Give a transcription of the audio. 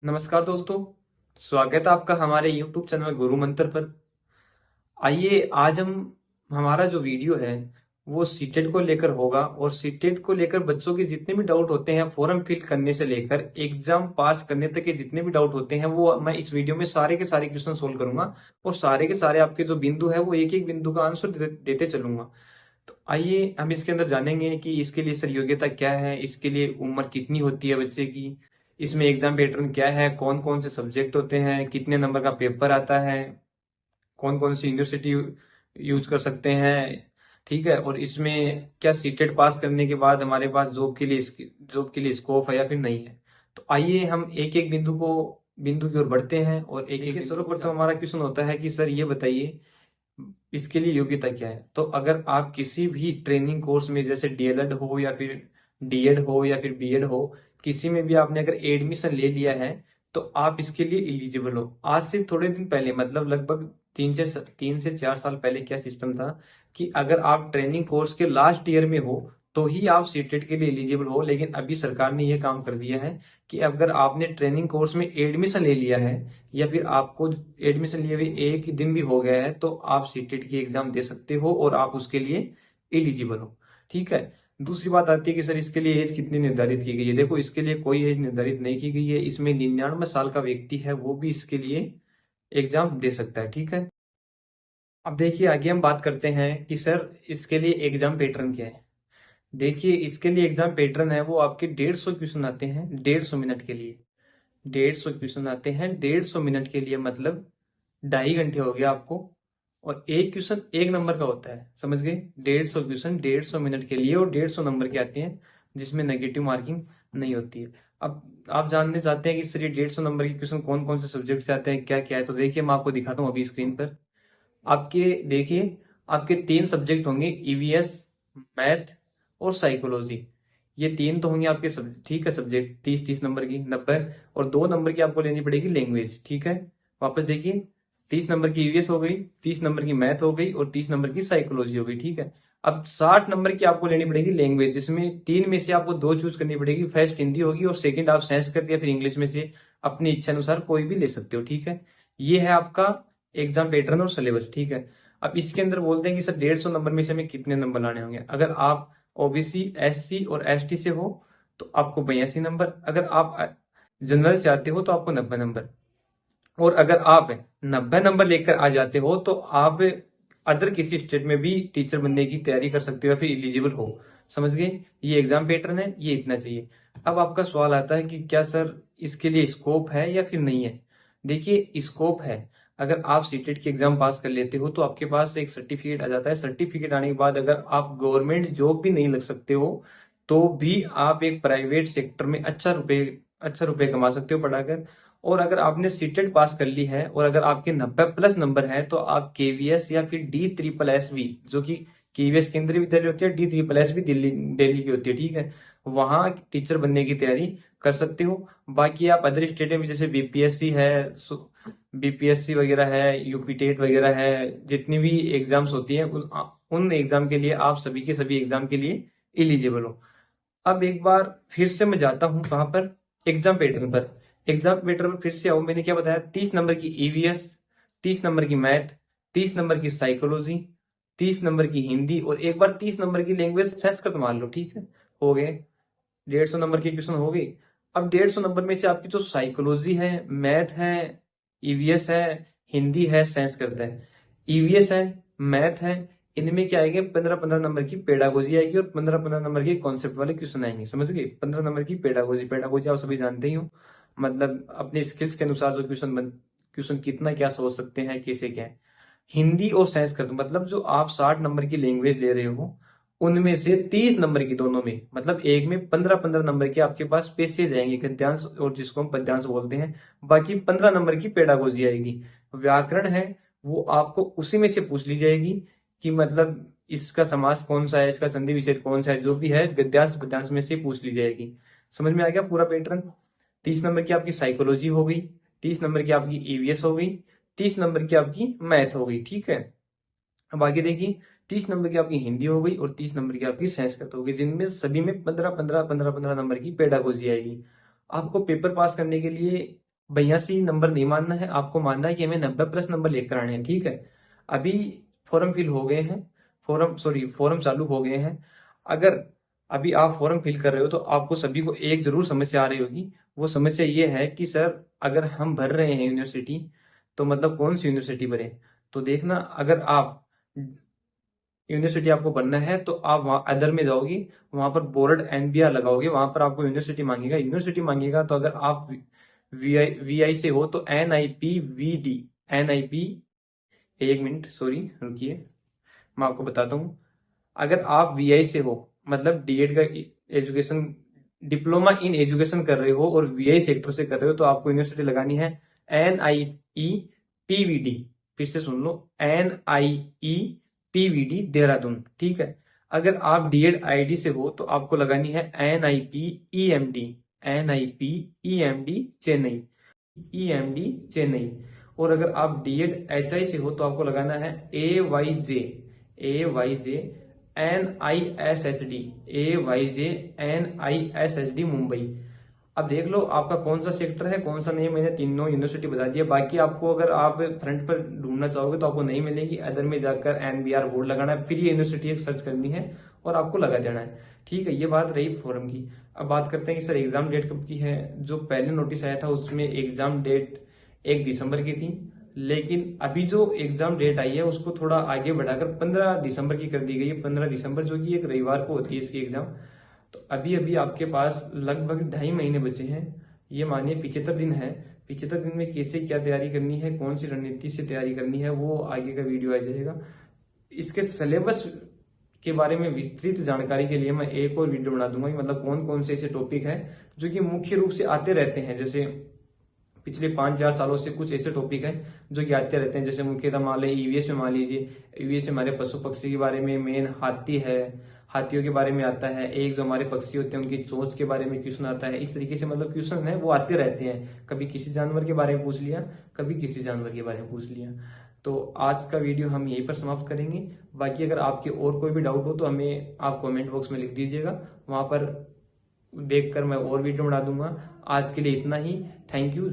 नमस्कार दोस्तों। स्वागत है आपका हमारे YouTube चैनल गुरु मंत्र पर। आइए आज हम हमारा जो वीडियो है वो सीटेट को लेकर होगा और सीटेट को लेकर बच्चों के जितने भी डाउट होते हैं फॉर्म फिल करने से लेकर एग्जाम पास करने तक के जितने भी डाउट होते हैं वो मैं इस वीडियो में सारे के सारे क्वेश्चन सोल्व करूंगा और सारे के सारे आपके जो बिंदु है वो एक एक बिंदु का आंसर देते चलूंगा। तो आइए हम इसके अंदर जानेंगे कि इसके लिए सर योग्यता क्या है, इसके लिए उम्र कितनी होती है बच्चे की, इसमें एग्जाम पैटर्न क्या है, कौन कौन से सब्जेक्ट होते हैं, कितने नंबर का पेपर आता है, कौन कौन सी यूनिवर्सिटी यूज कर सकते हैं। ठीक है, और इसमें क्या सीटेट पास करने के बाद हमारे पास जॉब के लिए स्कोप है या फिर नहीं है। तो आइए हम एक एक बिंदु की ओर बढ़ते हैं और एक एक सर्वप्रथम हमारा क्वेश्चन होता है कि सर ये बताइए इसके लिए योग्यता क्या है। तो अगर आप किसी भी ट्रेनिंग कोर्स में जैसे डीएलएड हो या फिर डीएड हो या फिर बीएड हो, किसी में भी आपने अगर एडमिशन ले लिया है तो आप इसके लिए एलिजिबल हो। आज से थोड़े दिन पहले मतलब लगभग 3 से 4 साल पहले क्या सिस्टम था कि अगर आप ट्रेनिंग कोर्स के लास्ट ईयर में हो तो ही आप सीटेट के लिए एलिजिबल हो, लेकिन अभी सरकार ने यह काम कर दिया है कि अगर आपने ट्रेनिंग कोर्स में एडमिशन ले लिया है या फिर आपको एडमिशन लिए हुए एक ही दिन भी हो गया है तो आप सीटेट की एग्जाम दे सकते हो और आप उसके लिए एलिजिबल हो। ठीक है। दूसरी बात आती है कि सर इसके लिए एज कितनी निर्धारित की गई है। देखो, इसके लिए कोई एज निर्धारित नहीं की गई है। इसमें 99 साल का व्यक्ति है वो भी इसके लिए एग्जाम दे सकता है। ठीक है। अब देखिए आगे हम बात करते हैं कि सर इसके लिए एग्जाम पैटर्न क्या है। देखिए इसके लिए एग्जाम पैटर्न है वो आपके 150 क्वेश्चन आते हैं 150 मिनट के लिए। 150 क्वेश्चन आते हैं 150 मिनट के लिए, मतलब 2.5 घंटे हो गया आपको। और एक क्वेश्चन 1 नंबर का होता है, समझ गए। 150 क्वेश्चन 150 मिनट के लिए और 150 नंबर के आते हैं जिसमें नेगेटिव मार्किंग नहीं होती है। अब आप जानने चाहते हैं कि सर ये 150 नंबर के क्वेश्चन कौन कौन से सब्जेक्ट से आते हैं, क्या क्या है। तो देखिए मैं आपको दिखाता हूँ अभी स्क्रीन पर। आपके देखिए आपके 3 सब्जेक्ट होंगे, ईवीएस, मैथ और साइकोलॉजी। ये तीन तो होंगे आपके सब्जेक्ट। ठीक है, सब्जेक्ट 30-30 नंबर की 90। और 2 नंबर की आपको लेनी पड़ेगी लैंग्वेज। ठीक है, वापस देखिए 30 नंबर की ईवीएस हो गई, 30 नंबर की मैथ हो गई और 30 नंबर की साइकोलॉजी हो गई। ठीक है। अब 60 नंबर की आपको लेनी पड़ेगी लैंग्वेज, जिसमें तीन में से आपको दो चूज करनी पड़ेगी। फर्स्ट हिंदी होगी और सेकंड आप संस्कृत या फिर इंग्लिश में से अपनी इच्छा अनुसार कोई भी ले सकते हो। ठीक है, ये है आपका एग्जाम पैटर्न और सिलेबस। ठीक है। अब इसके अंदर बोलते हैं कि सर 150 नंबर में से हमें कितने नंबर लाने होंगे। अगर आप ओबीसी, एससी और एसटी से हो तो आपको 82 नंबर। अगर आप जनरल से आते हो तो आपको 90 नंबर। और अगर आप 90 नंबर लेकर आ जाते हो तो आप अदर किसी स्टेट में भी टीचर बनने की तैयारी कर सकते हो या फिर एलिजिबल हो। समझ गए, ये एग्जाम पैटर्न है, ये इतना चाहिए। अब आपका सवाल आता है कि क्या सर इसके लिए स्कोप है या फिर नहीं है। देखिए स्कोप है। अगर आप सीटेट की एग्जाम पास कर लेते हो तो आपके पास एक सर्टिफिकेट आ जाता है। सर्टिफिकेट आने के बाद अगर आप गवर्नमेंट जॉब भी नहीं लग सकते हो तो भी आप एक प्राइवेट सेक्टर में अच्छा रुपए कमा सकते हो पढ़ाकर। और अगर आपने सीटेट पास कर ली है और अगर आपके 90 प्लस नंबर है तो आप केवीएस या फिर डी ट्रिपल एस भी, जो कि केवीएस केंद्रीय विद्यालय होती है, डी ट्रिपल एस भी दिल्ली दिल्ली की होती है। ठीक है, वहां टीचर बनने की तैयारी कर सकते हो। बाकी आप अदर स्टेट में भी जैसे बीपीएससी है, बीपीएससी वगैरह है, यूपी टेट वगैरह है, जितनी भी एग्जाम्स होती है उन एग्जाम के लिए आप सभी के सभी एग्जाम के लिए एलिजिबल हो। अब एक बार फिर से मैं जाता हूं कहां पर, एग्जाम पैटर्न पर। एग्जाम पैटर्न पर फिर से आऊं, मैंने क्या बताया, 30 नंबर की ईवीएस, 30 नंबर की मैथ, 30 नंबर की साइकोलॉजी, 30 नंबर की हिंदी और एक बार 30 नंबर की लैंग्वेज संस्कृत मान लो। ठीक है, हो गए 150 नंबर के क्वेश्चन हो गए। अब 150 नंबर में से आपकी जो साइकोलॉजी है, मैथ है, ईवीएस है, हिंदी है, संस्कृत है। ईवीएस है, मैथ है, इनमें क्या आएंगे, 15-15 नंबर की पेडागोजी आएगी और 15-15 नंबर के कॉन्सेप्ट वाले क्वेश्चन आएंगे। समझ गए, 15 नंबर की पेडागोजी। पेडागोजी आप सभी जानते ही हो, मतलब अपने स्किल्स के अनुसार जो क्वेश्चन कितना क्या सोच सकते हैं, कैसे क्या है। हिंदी और संस्कृत, मतलब जो आप 60 नंबर की लैंग्वेज ले रहे हो उनमें से 30 नंबर की दोनों में, मतलब एक में 15-15 नंबर के आपके पास पेशेज आएंगे, गद्यांश और जिसको हम पद्यांश बोलते हैं। बाकी 15 नंबर की पेडागोजी आएगी। व्याकरण है वो आपको उसी में से पूछ ली जाएगी कि मतलब इसका समास कौन सा है, इसका संधि विच्छेद कौन सा है, जो भी है गद्यांश पद्यांश में से पूछ ली जाएगी। समझ में आ गया पूरा पैटर्न। 30 नंबर की आपकी साइकोलॉजी हो गई, 30 नंबर की आपकी ईवीएस हो गई, 30 नंबर की आपकी मैथ हो गई। ठीक है। अब आगे देखिए, 30 नंबर की आपकी हिंदी हो गई और 30 नंबर की आपकी संस्कृत हो गई, जिनमें सभी में 15-15 15-15 नंबर की पेडागोजी आएगी। आपको पेपर पास करने के लिए 82 नंबर नहीं मानना है, आपको मानना है कि हमें 90+ नंबर लेकर आने हैं। ठीक है, अभी फॉर्म फिल हो गए हैं, फॉर्म चालू हो गए हैं। अगर अभी आप फॉर्म फिल कर रहे हो तो आपको सभी को एक जरूर समस्या आ रही होगी। वो समस्या ये है कि सर अगर हम भर रहे हैं यूनिवर्सिटी, तो मतलब कौन सी यूनिवर्सिटी भरे। तो देखना, अगर आप यूनिवर्सिटी आपको बनना है तो आप वहाँ अदर में जाओगे, वहां पर बोर्ड एनबीआर लगाओगे, वहां पर आपको यूनिवर्सिटी मांगेगा। तो अगर आप वी आई से हो तो NIPVD, NIP, एक मिनट सॉरी रुकिए, मैं आपको बताता हूँ। अगर आप वीआई से हो, मतलब डीएड का एजुकेशन, डिप्लोमा इन एजुकेशन कर रहे हो और वीआई सेक्टर से कर रहे हो, तो आपको यूनिवर्सिटी लगानी है NIEPVD। फिर से सुन लो, NIEPVD देहरादून। ठीक है, अगर आप डीएड आईडी से हो तो आपको लगानी है NIPEMD, NIPEMD Chennai, EMD Chennai. और अगर आप डीएड एचआई से हो तो आपको लगाना है AYJ NISSD, AYJ NISSD Mumbai. अब देख लो आपका कौन सा सेक्टर है कौन सा नहीं है। मैंने तीनों यूनिवर्सिटी बता दिया। बाकी आपको अगर आप फ्रंट पर ढूंढना चाहोगे तो आपको नहीं मिलेगी। अदर में जाकर NBR बोर्ड लगाना है, फिर ये यूनिवर्सिटी एक सर्च करनी है और आपको लगा देना है। ठीक है, ये बात रही फॉर्म की। अब बात करते हैं कि सर एग्जाम डेट कब की है। जो पहले नोटिस आया था उसमें एग्जाम डेट 1 दिसंबर की थी, लेकिन अभी जो एग्जाम डेट आई है उसको थोड़ा आगे बढ़ाकर 15 दिसंबर की कर दी गई है। 15 दिसंबर, जो कि एक रविवार को होती है इसकी एग्जाम। तो अभी अभी आपके पास लगभग 2.5 महीने बचे हैं। ये मानिए 75 दिन है। 75 दिन में कैसे क्या तैयारी करनी है, कौन सी रणनीति से तैयारी करनी है, वो आगे का वीडियो आ जाएगा। इसके सिलेबस के बारे में विस्तृत जानकारी के लिए मैं एक और वीडियो बना दूंगा कि मतलब कौन कौन से ऐसे टॉपिक हैं जो कि मुख्य रूप से आते रहते हैं। जैसे पिछले 5-4 सालों से कुछ ऐसे टॉपिक हैं जो कि आते रहते हैं। जैसे मुख्यतः मान लीजिए ईवीएस में, मान लीजिए ईवीएस में हमारे पशु पक्षी के बारे में मेन हाथी है, हाथियों के बारे में आता है। एक जो हमारे पक्षी होते हैं उनकी चोंच के बारे में क्वेश्चन आता है। इस तरीके से मतलब क्वेश्चन है वो आते रहते हैं। कभी किसी जानवर के बारे में पूछ लिया, कभी किसी जानवर के बारे में पूछ लिया। तो आज का वीडियो हम यहीं पर समाप्त करेंगे। बाकी अगर आपके और कोई भी डाउट हो तो हमें आप कमेंट बॉक्स में लिख दीजिएगा, वहां पर देखकर मैं और वीडियो बना दूंगा। आज के लिए इतना ही। Thank you.